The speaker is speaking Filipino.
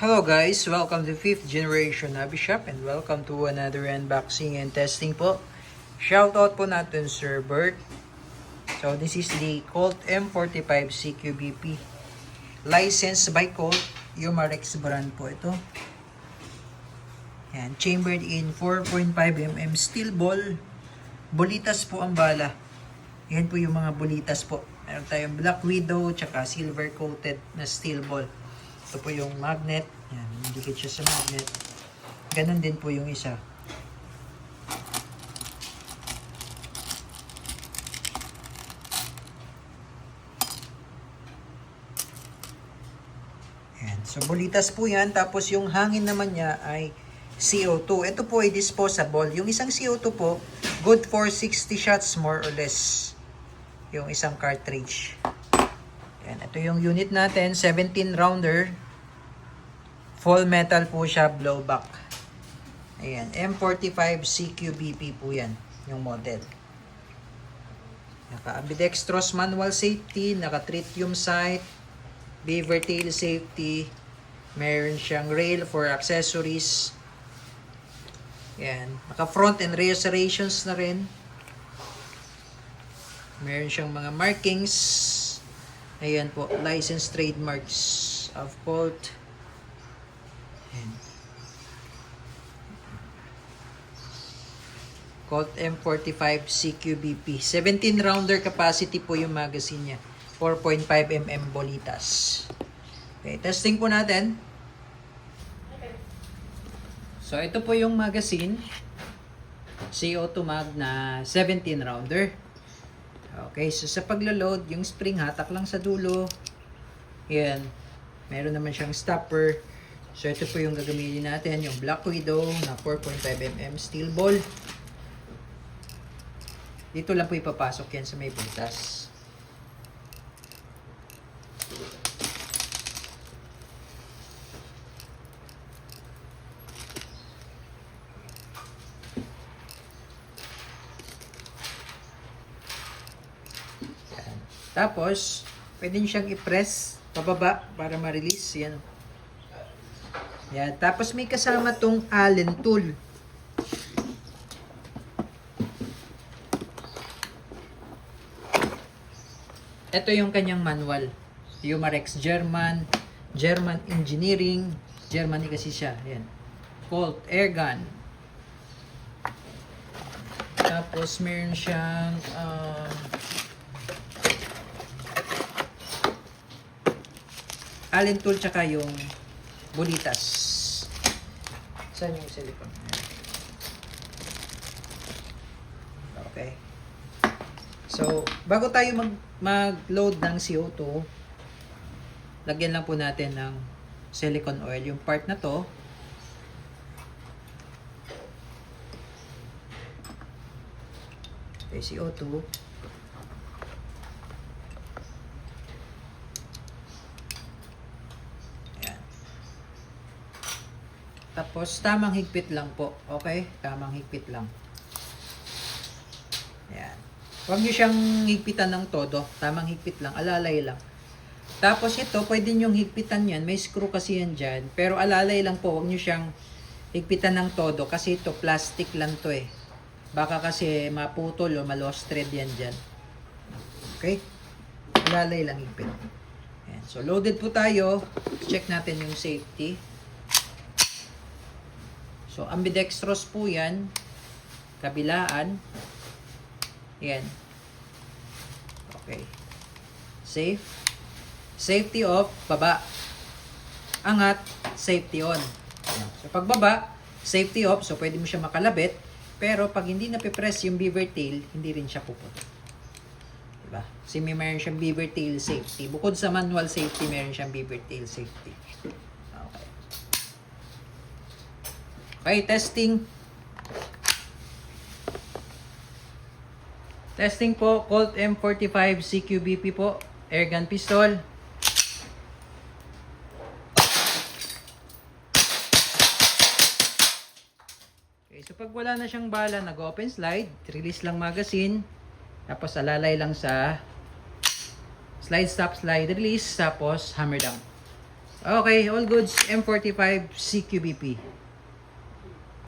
Hello guys, welcome to 5th generation Hobby Shop and welcome to another unboxing and testing po. Shoutout po natin Sir Bert. So this is the Colt M45 CQBP. Licensed by Colt, Umarex brand po ito. Yan, chambered in 4.5mm steel ball. Bolitas po ang bala. Yan po yung mga bolitas po. Meron tayong Black Widow tsaka silver coated na steel ball. Ito po yung magnet. Yan, dikit siya sa magnet. Ganon din po yung isa. Yan. So, bolitas po yan. Tapos yung hangin naman niya ay CO2. Ito po ay disposable. Yung isang CO2 po, good for 60 shots more or less. Yung isang cartridge. Yan. Ito yung unit natin. 17 rounder. Full metal po siya, blowback. Ayan, M45 CQBP po yan, yung model. Naka-ambidextrous manual safety, naka-tritium sight, beaver tail safety, meron siyang rail for accessories. Ayan, naka-front and rear serrations na rin. Meron siyang mga markings. Ayan po, license trademarks of Colt. Colt M45 CQBP. 17 rounder capacity po yung magazine niya. 4.5mm bolitas. Okay, testing po natin. So, ito po yung magazine. CO2 mag na 17 rounder. Okay, so sa paglo-load, yung spring hatak lang sa dulo. Yan. Meron naman siyang stopper. So, ito po yung gagamitin natin, yung Black Widow na 4.5mm steel ball. Dito lang po ipapasok yan sa may butas. Yan. Tapos, pwede nyo siyang i-press pababa para ma-release. Yan. Yan. Tapos may kasama tong Allen tool. Ito yung kanyang manual. Umarex German Engineering. Germany kasi siya. Yan. Colt Airgun. Tapos meron siyang Allen tool tsaka yung bolitas. Saan yung silicone? Okay. So, bago tayo mag-load ng CO2, lagyan lang po natin ng silicone oil. Yung part na to, okay, CO2. Ayan. Tapos, tamang higpit lang po. Okay? Tamang higpit lang. Ayan. Huwag nyo siyang higpitan ng todo. Tamang higpit lang. Alalay lang. Tapos ito, pwede nyo higpitan yan. May screw kasi yan dyan. Pero alalay lang po. Huwag nyo siyang higpitan ng todo. Kasi ito, plastic lang to eh. Baka kasi maputol o ma-lost thread yan dyan. Okay? Alalay lang higpit. Ayan. So, loaded po tayo. Check natin yung safety. So, ambidextrous po yan. Kabilaan. Yan. Okay. Safe. Safety off, baba. Angat, safety on. Yan. So, pagbaba, safety off. So, pwede mo siya makalabit. Pero, pag hindi napipress yung beaver tail, hindi rin siya pupunta. Diba? Kasi meron siyang beaver tail safety. Bukod sa manual safety, meron siyang beaver tail safety. Okay. Okay, testing. Testing po, Colt M45 CQBP po, airgun pistol. Okay, so pag wala na siyang bala, nag-open slide, release lang magazine, tapos alalay lang sa slide stop, slide release, tapos hammer down. Okay, all goods. M45 CQBP.